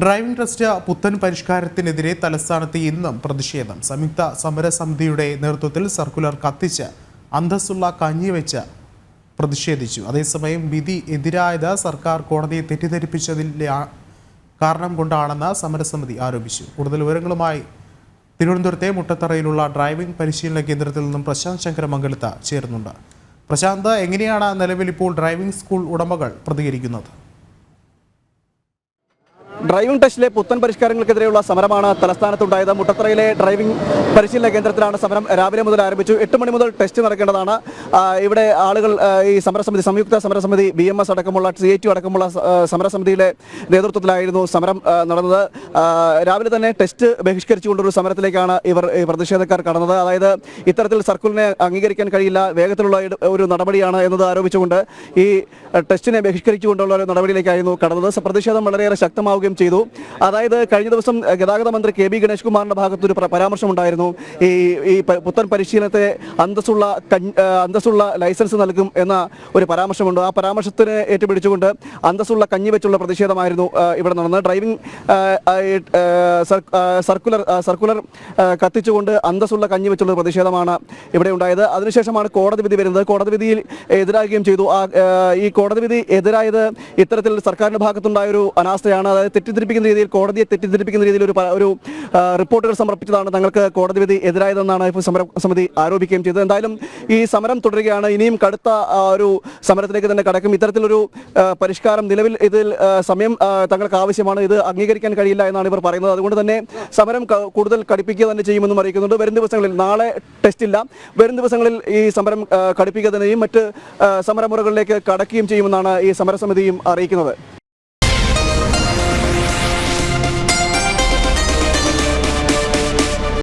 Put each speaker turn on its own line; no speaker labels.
Driving test പുത്തൻ പരിഷ്കാരത്തിനെതിരെ തലസ്ഥാനത്ത് ഇന്നും പ്രതിഷേധം. സംയുക്ത സമരസമിതിയുടെ നേതൃത്വത്തിൽ സർക്കുലർ കത്തിച്ച് അന്തസ്സുള്ള കഞ്ഞിവെച്ച് പ്രതിഷേധിച്ചു. അതേസമയം വിധി എതിരായത് സർക്കാർ കോടതിയെ തെറ്റിദ്ധരിപ്പിച്ചതിന്റെ കാരണം കൊണ്ടാണെന്ന് സമരസമിതി ആരോപിച്ചു. കൂടുതൽ വിവരങ്ങളുമായി തിരുവനന്തപുരത്തെ മുട്ടത്തറയിലുള്ള ഡ്രൈവിംഗ് പരിശീലന കേന്ദ്രത്തിൽ നിന്നും പ്രശാന്ത് ശങ്കരമംഗലത്ത് ചേരുന്നുണ്ട്. പ്രശാന്ത്, എങ്ങനെയാണ് നിലവിൽ ഇപ്പോൾ ഡ്രൈവിംഗ് സ്കൂൾ ഉടമകൾ പ്രതികരിക്കുന്നത്?
ഡ്രൈവിംഗ് ടെസ്റ്റിലെ പുത്തൻ പരിഷ്കാരങ്ങൾക്കെതിരെയുള്ള സമരമാണ് തലസ്ഥാനത്തുണ്ടായത്. മുട്ടത്തറയിലെ ഡ്രൈവിംഗ് പരിശീലന കേന്ദ്രത്തിലാണ് സമരം രാവിലെ മുതൽ ആരംഭിച്ചു. 8 മണി മുതൽ ടെസ്റ്റ് നടക്കേണ്ടതാണ്. ഇവിടെ ആളുകൾ ഈ സമരസമിതി, സംയുക്ത സമരസമിതി, BMS അടക്കമുള്ള CITU അടക്കമുള്ള സമരസമിതിയുടെ നേതൃത്വത്തിലായിരുന്നു സമരം നടന്നത്. രാവിലെ തന്നെ ടെസ്റ്റ് ബഹിഷ്കരിച്ചുകൊണ്ടൊരു സമരത്തിലേക്കാണ് ഇവർ പ്രതിഷേധക്കാർ കടന്നത്. അതായത് ഇത്തരത്തിൽ സർക്കുലറിനെ അംഗീകരിക്കാൻ കഴിയില്ല, വേഗത്തിലുള്ള ഒരു നടപടിയാണ് എന്നത് ആരോപിച്ചുകൊണ്ട് ഈ ടെസ്റ്റിനെ ബഹിഷ്കരിച്ചുകൊണ്ടുള്ള ഒരു നടപടിയിലേക്കായിരുന്നു കടന്നത്. പ്രതിഷേധം വളരെയേറെ ശക്തമാവുകയും ചെയ്തു. അതായത് കഴിഞ്ഞ ദിവസം ഗതാഗത മന്ത്രി KB ഗണേഷ് കുമാറിന്റെ ഭാഗത്തൊരു പരാമർശമുണ്ടായിരുന്നു. ഈ പുത്തൻ പരിശീലനത്തെ അന്തസ്സുള്ള ലൈസൻസ് നൽകും എന്ന ഒരു പരാമർശമുണ്ട്. ആ പരാമർശത്തിന് ഏറ്റുപിടിച്ചുകൊണ്ട് അന്തസ്സുള്ള കഞ്ഞി വെച്ചുള്ള പ്രതിഷേധമായിരുന്നു ഇവിടെ നടന്നത്. ഡ്രൈവിംഗ് സർക്കുലർ കത്തിച്ചുകൊണ്ട് അന്തസ്സുള്ള കഞ്ഞി വെച്ചുള്ള പ്രതിഷേധമാണ് ഇവിടെ ഉണ്ടായത്. അതിനുശേഷമാണ് കോടതി വിധി വരുന്നത്. കോടതി വിധിയിൽ എതിരാകുകയും ചെയ്തു. ഈ കോടതി വിധി എതിരായത് ഇത്തരത്തിൽ സർക്കാരിന്റെ ഭാഗത്തുണ്ടായൊരു അനാസ്ഥയാണ്. അതായത് കോടതിയെ തെറ്റിദ്ധരിപ്പിക്കുന്ന രീതിയിൽ ഒരു റിപ്പോർട്ടുകൾ സമർപ്പിച്ചതാണ് തങ്ങൾക്ക് കോടതി വിധി എതിരായതെന്നാണ് ഇപ്പോൾ സമരസമിതി ആരോപിക്കുകയും ചെയ്തത്. എന്തായാലും ഈ സമരം തുടരുകയാണ്. ഇനിയും കടുത്ത ഒരു സമരത്തിലേക്ക് തന്നെ കടക്കും. ഇത്തരത്തിലൊരു പരിഷ്കാരം നിലവിൽ ഇതിൽ സമയം തങ്ങൾക്ക് ആവശ്യമാണ്. ഇത് അംഗീകരിക്കാൻ കഴിയില്ല എന്നാണ് ഇവർ പറയുന്നത്. അതുകൊണ്ട് തന്നെ സമരം കൂടുതൽ കടുപ്പിക്കുക തന്നെ ചെയ്യുമെന്നും അറിയിക്കുന്നുണ്ട്. വരും ദിവസങ്ങളിൽ, നാളെ ടെസ്റ്റ് ഇല്ല, വരും ദിവസങ്ങളിൽ ഈ സമരം കടുപ്പിക്കുക തന്നെയും മറ്റ് സമരമുറകളിലേക്ക് കടക്കുകയും ചെയ്യുമെന്നാണ് ഈ സമരസമിതിയും അറിയിക്കുന്നത്.